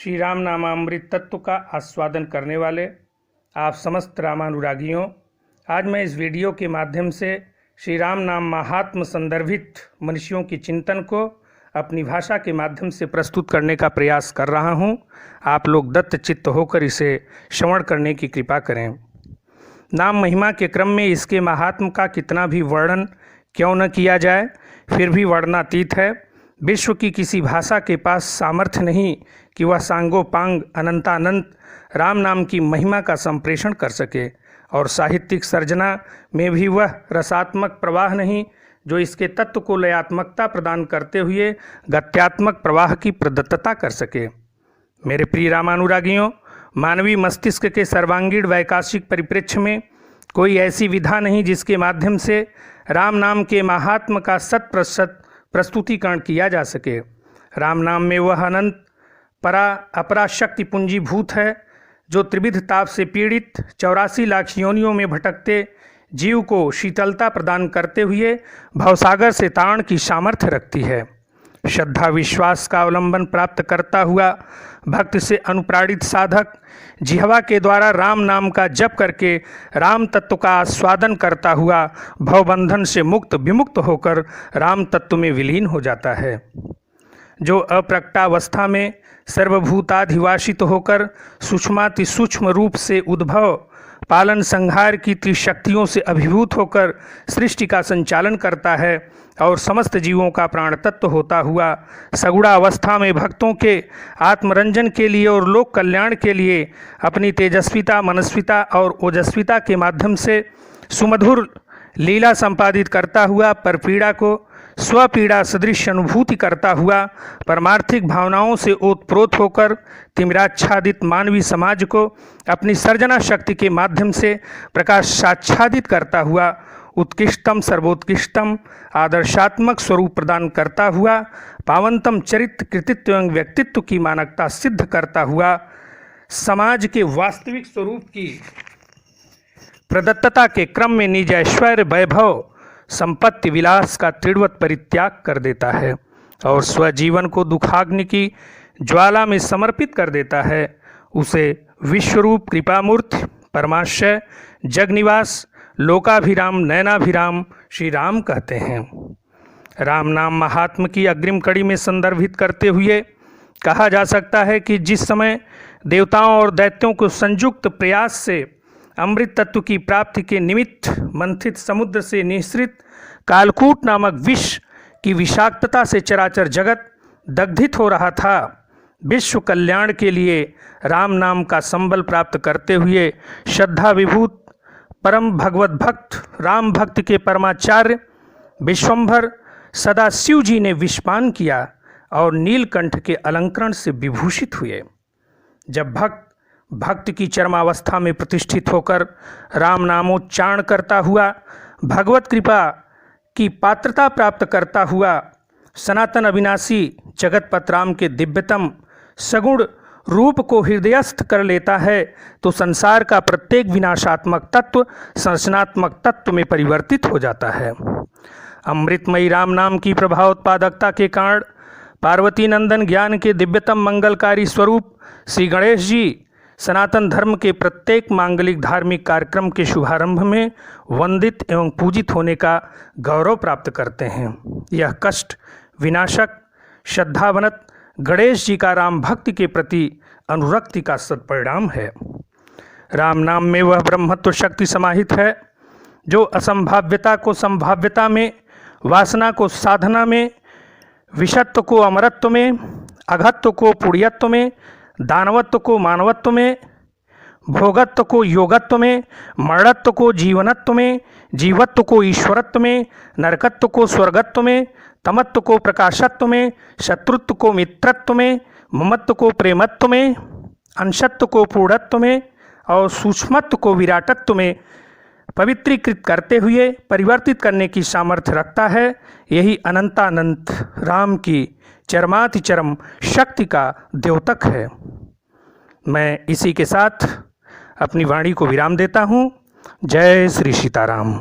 श्री राम नामामृत तत्व का आस्वादन करने वाले आप समस्त रामानुरागियों, आज मैं इस वीडियो के माध्यम से श्री राम नाम महात्म संदर्भित मनुष्यों की चिंतन को अपनी भाषा के माध्यम से प्रस्तुत करने का प्रयास कर रहा हूं। आप लोग दत्त चित्त होकर इसे श्रवण करने की कृपा करें। नाम महिमा के क्रम में इसके महात्म का कितना भी वर्णन क्यों न किया जाए, फिर भी वर्णनातीत है। विश्व की किसी भाषा के पास सामर्थ्य नहीं कि वह सांगोपांग अनंतानंत राम नाम की महिमा का संप्रेषण कर सके, और साहित्यिक सर्जना में भी वह रसात्मक प्रवाह नहीं जो इसके तत्व को लयात्मकता प्रदान करते हुए गत्यात्मक प्रवाह की प्रदत्तता कर सके। मेरे प्रिय रामानुरागियों, मानवीय मस्तिष्क के सर्वांगीण वैकाशिक परिप्रेक्ष्य में कोई ऐसी विधा नहीं जिसके माध्यम से राम नाम के महात्म का शत प्रतिशत प्रस्तुतिकरण किया जा सके। राम नाम में वह अनंत परा अपरा शक्ति पूंजीभूत है जो त्रिविध ताप से पीड़ित 84 लाख योनियों में भटकते जीव को शीतलता प्रदान करते हुए भवसागर से तारण की सामर्थ्य रखती है। श्रद्धा विश्वास का अवलंबन प्राप्त करता हुआ भक्त से अनुप्राणित साधक जिह्वा के द्वारा राम नाम का जप करके राम तत्व का आस्वादन करता हुआ भवबंधन से मुक्त विमुक्त होकर राम तत्व में विलीन हो जाता है। जो अप्रकटावस्था में सर्वभूताधिवासित होकर सूक्ष्माति सूक्ष्म रूप से उद्भव पालन संहार की त्रिशक्तियों से अभिभूत होकर सृष्टि का संचालन करता है और समस्त जीवों का प्राण तत्व होता हुआ सगुणा अवस्था में भक्तों के आत्मरंजन के लिए और लोक कल्याण के लिए अपनी तेजस्विता मनस्विता और ओजस्विता के माध्यम से सुमधुर लीला संपादित करता हुआ परपीड़ा को स्वपीड़ा सदृश अनुभूति करता हुआ परमार्थिक भावनाओं से ओतप्रोत होकर तिमिराच्छादित मानवीय समाज को अपनी सर्जना शक्ति के माध्यम से प्रकाशाच्छादित करता हुआ उत्कृष्टम सर्वोत्कृष्टम आदर्शात्मक स्वरूप प्रदान करता हुआ पावनतम चरित्र कृतित्व एवं व्यक्तित्व की मानकता सिद्ध करता हुआ समाज के वास्तविक स्वरूप की प्रदत्तता के क्रम में निज ऐश्वर्य वैभव संपत्ति विलास का तीव्रत परित्याग कर देता है और स्वजीवन को दुखाग्नि की ज्वाला में समर्पित कर देता है। उसे विश्वरूप कृपामूर्ति परमाशय जगनिवास लोकाभिराम नयनाभिराम श्री राम कहते हैं। राम नाम महात्म की अग्रिम कड़ी में संदर्भित करते हुए कहा जा सकता है कि जिस समय देवताओं और दैत्यों को संयुक्त प्रयास से अमृत तत्व की प्राप्ति के निमित्त मंथित समुद्र से निःसृत कालकूट नामक विष की विषाक्तता से चराचर जगत दग्धित हो रहा था, विश्व कल्याण के लिए राम नाम का संबल प्राप्त करते हुए श्रद्धा विभूत परम भगवत भक्त राम भक्त के परमाचार्य विश्वंभर सदाशिव जी ने विषपान किया और नीलकंठ के अलंकरण से विभूषित हुए। जब भक्त की चरमावस्था में प्रतिष्ठित होकर राम नामोच्चारण करता हुआ भगवत कृपा की पात्रता प्राप्त करता हुआ सनातन अविनाशी जगतपत राम के दिव्यतम सगुण रूप को हृदयस्थ कर लेता है तो संसार का प्रत्येक विनाशात्मक तत्व संरचनात्मक तत्व में परिवर्तित हो जाता है। अमृतमयी राम नाम की प्रभावोत्पादकता के कारण पार्वती नंदन ज्ञान के दिव्यतम मंगलकारी स्वरूप श्री गणेश जी सनातन धर्म के प्रत्येक मांगलिक धार्मिक कार्यक्रम के शुभारंभ में वंदित एवं पूजित होने का गौरव प्राप्त करते हैं। यह कष्ट विनाशक श्रद्धावनत गणेश जी का राम भक्ति के प्रति अनुरक्ति का सत्परिणाम है। राम नाम में वह ब्रह्मत्व शक्ति समाहित है जो असंभाव्यता को संभाव्यता में, वासना को साधना में, विषत्व को अमरत्व में, अघत्व को पुण्यत्व में, दानवत्व को मानवत्व में, भोगत्व को योगत्व में, मरणत्व को जीवनत्व में, जीवत्व को ईश्वरत्व में, नरकत्व को स्वर्गत्व में, तमत्व को प्रकाशत्व में, शत्रुत्व को मित्रत्व में, ममत्व को प्रेमत्व में, अंशत्व को पूर्णत्व में और सूक्ष्मत्व को विराटत्व में पवित्रीकृत करते हुए परिवर्तित करने की सामर्थ्य रखता है। यही अनंतानंत राम की चरमातिचरम शक्ति का द्योतक है। मैं इसी के साथ अपनी वाणी को विराम देता हूँ। जय श्री सीताराम।